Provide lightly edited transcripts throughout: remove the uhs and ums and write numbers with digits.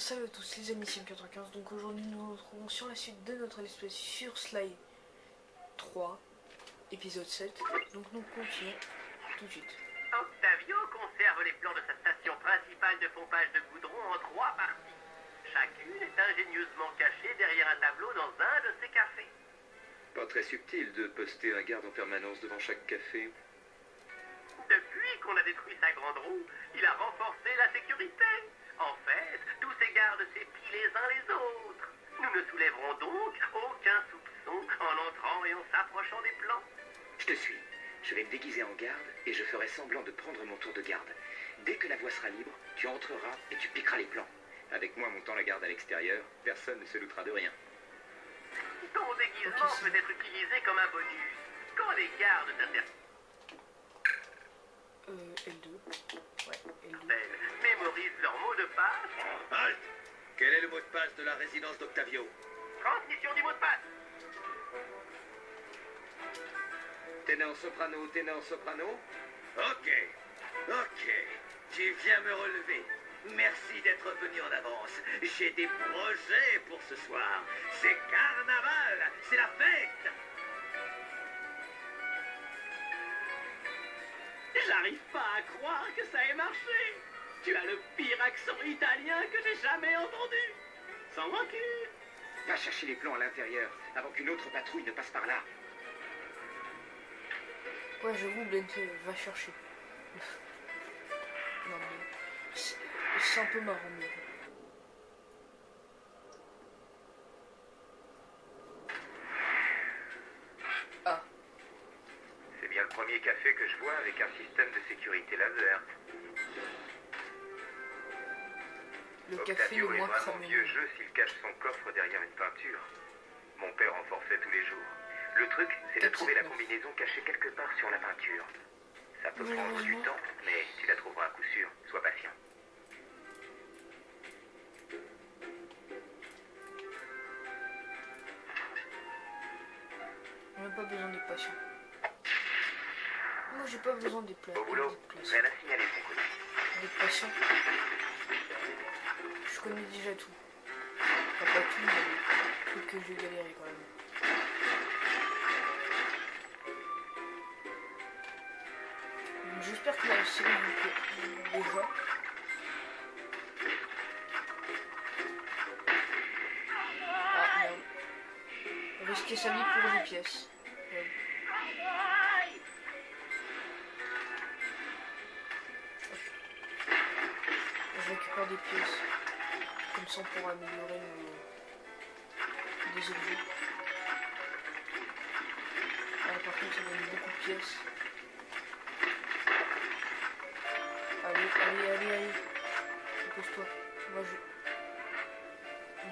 salut à tous les amis, c'est 95. Donc aujourd'hui nous nous retrouvons sur la suite de notre let's play sur Sly 3, épisode 7. Donc nous continuons tout de suite. Octavio conserve les plans de sa station principale de pompage de goudron en 3 parties. Chacune est ingénieusement cachée derrière un tableau dans un de ses cafés. Pas très subtil de poster un garde en permanence devant chaque café. Depuis qu'on a détruit sa grande roue, il a renforcé la sécurité. En fait, tous ces gardes s'épient les uns les autres. Nous ne soulèverons donc aucun soupçon en entrant et en s'approchant des plans. Je te suis. Je vais me déguiser en garde et je ferai semblant de prendre mon tour de garde. Dès que la voie sera libre, tu entreras et tu piqueras les plans. Avec moi montant la garde à l'extérieur, personne ne se doutera de rien. Ton déguisement peut être utilisé comme un bonus. Quand les gardes t'interpellent, L2. Ouais, L2. mémorisent leur mot de passe. Halt! Quel est le mot de passe de la résidence d'Octavio? Transmission du mot de passe. Ténor soprano. Ok. Tu viens me relever. Merci d'être venu en avance. J'ai des projets pour ce soir. C'est carnaval, c'est la fête. J'arrive pas à croire que ça ait marché. Tu as le pire accent italien que j'ai jamais entendu. Sans rancune. Va chercher les plans à l'intérieur avant qu'une autre patrouille ne passe par là. Ouais, j'avoue, Bente va chercher. Non mais c'est un peu marrant mais... Ah. C'est bien le premier café que je vois avec un système de sécurité laser. Le café le moins cramé. Vieux jeu s'il cache son coffre derrière une peinture. Mon père en forçait tous les jours. Le truc, c'est de trouver la combinaison cachée quelque part sur la peinture. Ça peut prendre du temps, mais tu la trouveras à coup sûr. Sois patient. On n'a pas besoin d'être patient. Moi j'ai pas besoin des places. Au boulot, rien à signaler, mon colis. D'être patient. Je connais déjà tout. Enfin, pas tout, mais truc que je vais galérer quand même. Donc j'espère que la série vous plaît déjà. Ah merde. Risquer sa vie pour une pièce. Ouais. Je récupère des pièces. Comme ça on pourra améliorer des objets. Ah, par contre ça donne beaucoup de pièces. Allez. Repose-toi. Moi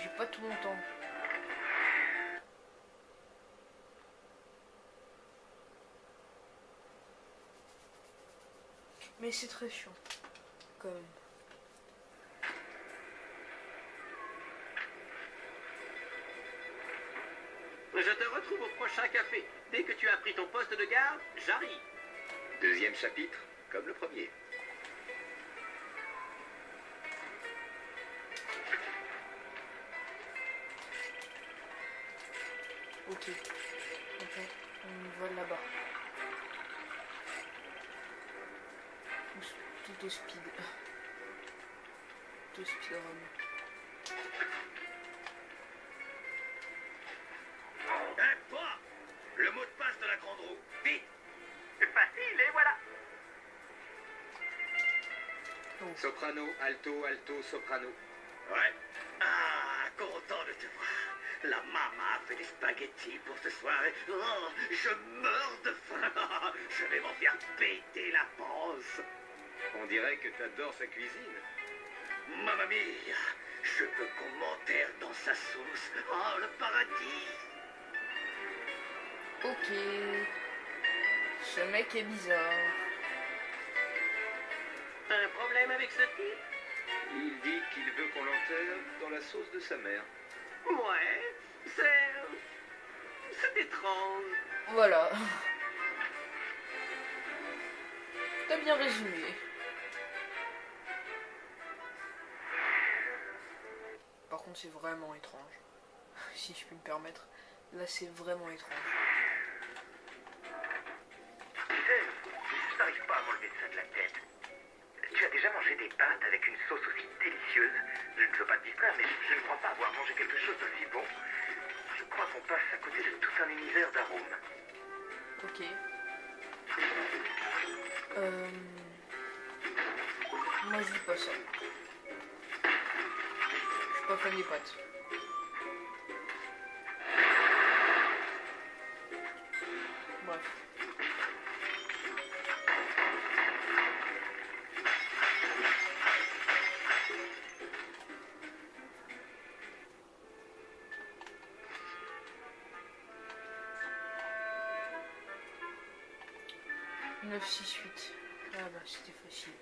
j'ai pas tout mon temps. Mais c'est très chiant. Quand même. Je te retrouve au prochain café. Dès que tu as pris ton poste de garde, j'arrive. Deuxième chapitre, comme le premier. Ok, on va là-bas. Tout au speed. Tout speedrun. Toi, le mot de passe de la grande roue. Vite! C'est facile et voilà. Oh. Soprano, alto, soprano. Ouais. Ah, content de te voir. La maman a fait des spaghettis pour ce soir et oh, je meurs de faim. Je vais m'en faire péter la panse. On dirait que t'adores sa cuisine. Mamma mia, je veux qu'on m'enterre dans sa sauce. Oh, le paradis. Ok. Ce mec est bizarre. Un problème avec ce type? Il dit qu'il veut qu'on l'enterre dans la sauce de sa mère. Ouais, c'est étrange. Voilà. T'as bien résumé. par contre c'est vraiment étrange. Si je puis me permettre. Là c'est vraiment étrange. Tu sais, je n'arrive pas à m'enlever ça de la tête. Tu as déjà mangé des pâtes avec une sauce aussi délicieuse? Je ne veux pas te distraire, mais je ne crois pas avoir mangé quelque chose d'aussi bon. Je crois qu'on passe à côté de tout un univers d'arômes. Ok. Moi je dis pas ça. Je suis pas fan des pâtes. Bref. Neuf, 6, 8. Ah bah c'était facile.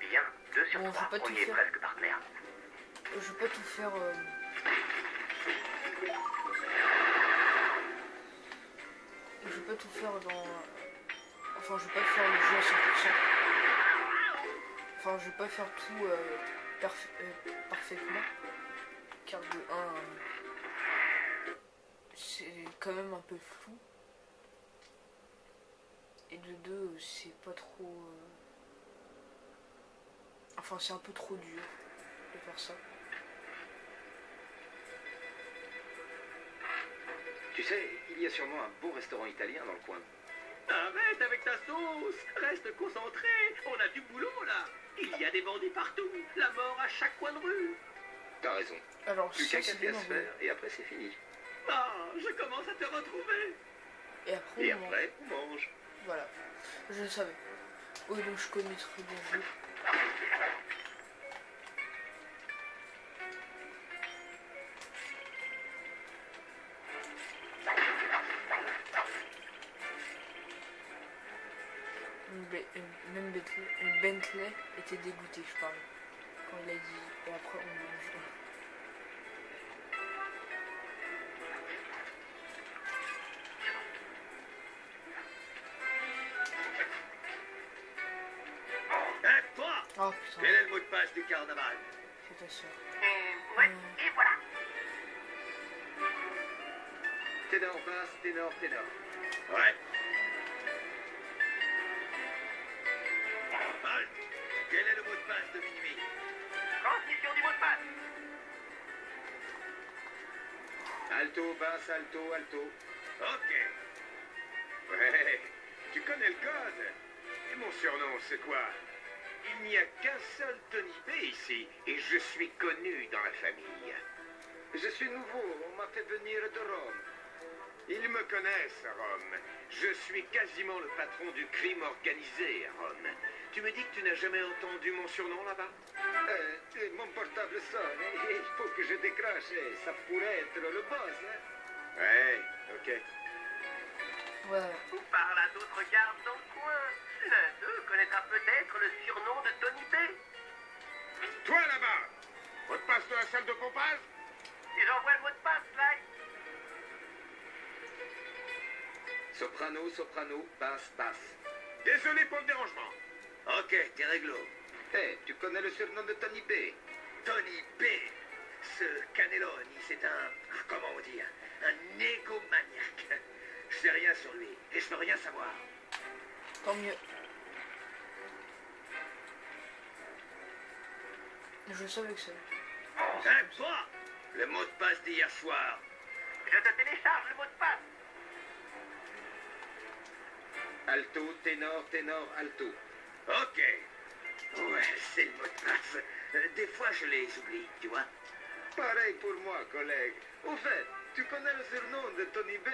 Bien, 2 sur Bon, je vais 3, pas on tout y est faire. presque partenaire. Je vais pas tout faire. Je vais pas tout faire dans. Enfin, je vais pas faire le jeu à 100%. Enfin, je vais pas faire tout parfaitement. Car de 1, c'est quand même un peu flou. Et de 2, c'est pas trop. Enfin, c'est un peu trop dur de faire ça. Tu sais, il y a sûrement un beau restaurant italien dans le coin. Arrête avec ta sauce, reste concentré, on a du boulot là. Il y a des bandits partout, la mort à chaque coin de rue. T'as raison. Alors, Plus ça, qu'un c'est café à bien se envoyé. faire et après c'est fini. Ah, je commence à te retrouver. Et après, Et on mange. après, on mange. Voilà. Je le savais. Oui, donc je connais très bien le jeu. Même Bentley était dégoûté, je parle. Quand il a dit. Et après, on mange. Hein, toi? Oh putain, Quel est le mot de passe du carnaval? c'est ta soeur. Ouais, et voilà. Ténor, basse, ténor, ténor. Ouais. Halt. Quel est le mot de passe de minuit? Transmission du mot de passe. Alto, basse, alto, alto. Ok. Ouais, tu connais le code. Et mon surnom, c'est quoi? Il n'y a qu'un seul Tony B ici, et je suis connu dans la famille. Je suis nouveau, on m'a fait venir de Rome. Ils me connaissent à Rome. Je suis quasiment le patron du crime organisé à Rome. Tu me dis que tu n'as jamais entendu mon surnom là-bas? Mon portable sonne, il faut que je décroche. Ça pourrait être le boss, hein? Ouais, ok. Voilà. Ou parle à d'autres gardes dans le coin. L'un d'eux connaîtra peut-être le surnom de Tony B. Toi là-bas, mot de passe de la salle de pompage? Et j'envoie le mot de passe, là. Soprano, soprano, basse, basse. Désolé pour le dérangement. Ok, t'es réglo. Hé, tu connais le surnom de Tony B? Tony B. Ce Cannelloni, c'est comment on dit, un égomaniaque. Je sais rien sur lui, et je veux rien savoir. Tant mieux. Je savais que ça. Hein, toi? Le mot de passe d'hier soir. Je te télécharge le mot de passe. Alto, ténor, ténor, alto. Ok. Ouais, c'est le mot de passe. Des fois, je les oublie, tu vois. Pareil pour moi, collègue. Au fait, tu connais le surnom de Tony B?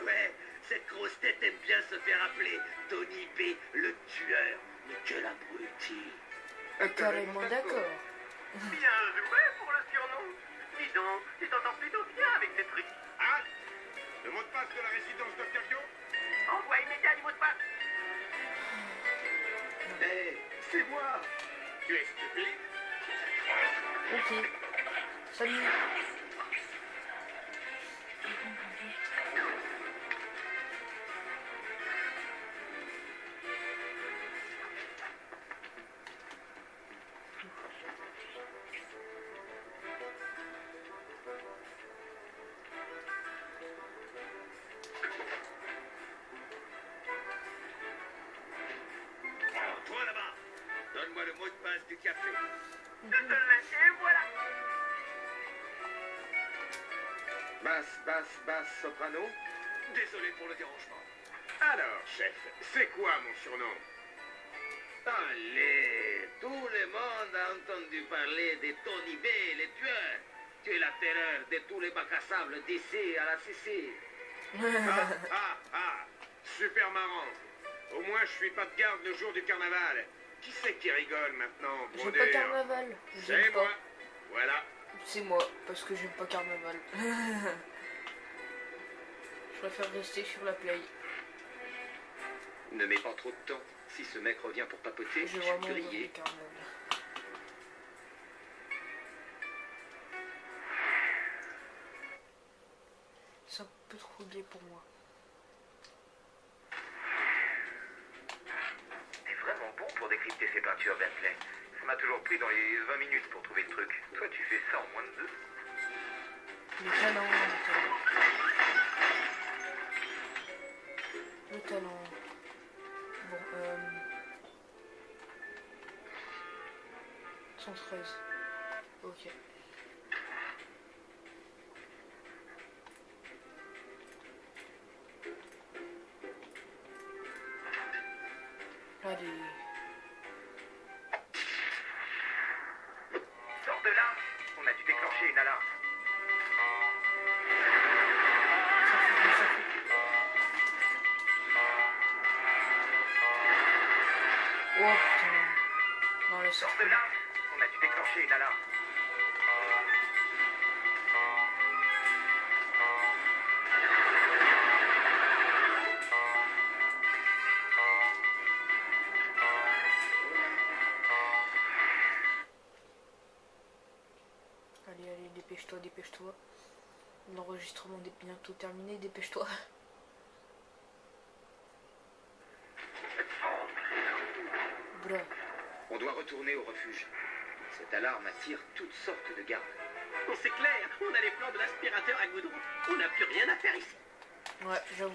Ouais, cette grosse tête aime bien se faire appeler Tony B, le tueur. Mais quel abruti. Carrément d'accord. Bien joué pour le surnom. Dis donc, tu t'entends plutôt bien avec ces trucs. Ah, le mot de passe de la résidence d'Octavio? Envoie immédiat du mot de passe. Hé, c'est moi. Tu es stupide? Ok. Salut. Donne-moi le mot de passe du café. Je te laisse et voilà. Basse, soprano. Désolé pour le dérangement. Alors, chef, c'est quoi mon surnom? Allez, tout le monde a entendu parler de Tony B, le tueur. Tu es la terreur de tous les bacs à sable d'ici à la Sicile. Super marrant. Au moins, je suis pas de garde le jour du carnaval. Qui c'est qui rigole maintenant, J'aime brodeur? pas carnaval. C'est J'aime moi. pas. Voilà. C'est moi, parce que j'aime pas carnaval. Je préfère rester sur la play. Ne mets pas trop de temps. Si ce mec revient pour papoter, je J'ai suis vraiment grillé. envie de carnaval. C'est un peu trop gai pour moi. T'es vraiment bon pour décrypter ces peintures, Bentley. Ça m'a toujours pris dans les 20 minutes pour trouver le truc. Toi, tu fais ça en moins de 2. Le talent, le talent. Bon, 113. Ok. Allez. Sors de là. On a dû déclencher une alarme. Oh putain. Non, laisse Sors de là. On a dû déclencher une alarme. Allez, dépêche-toi, dépêche-toi. L'enregistrement est bientôt terminé, dépêche-toi. Bravo. On doit retourner au refuge. Cette alarme attire toutes sortes de gardes. Oh, c'est clair. On a les plans de l'aspirateur à goudron. On n'a plus rien à faire ici. Ouais, j'avoue.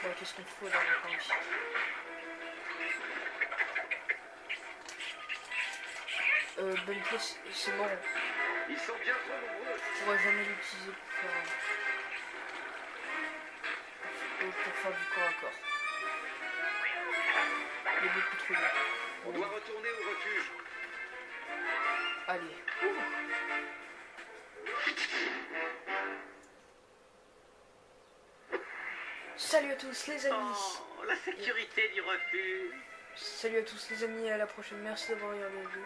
Bah, qu'est-ce qu'on fout là maintenant ici? Bentley, c'est bon. Ils sont bien trop nombreux. Je pourrais jamais l'utiliser pour faire du corps à corps. Il est beaucoup trop loin. On doit retourner au refuge. Allez. Salut à tous les amis. Oh, la sécurité du refuge. Salut à tous les amis, à la prochaine. Merci d'avoir regardé la vidéo.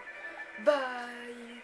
Bye.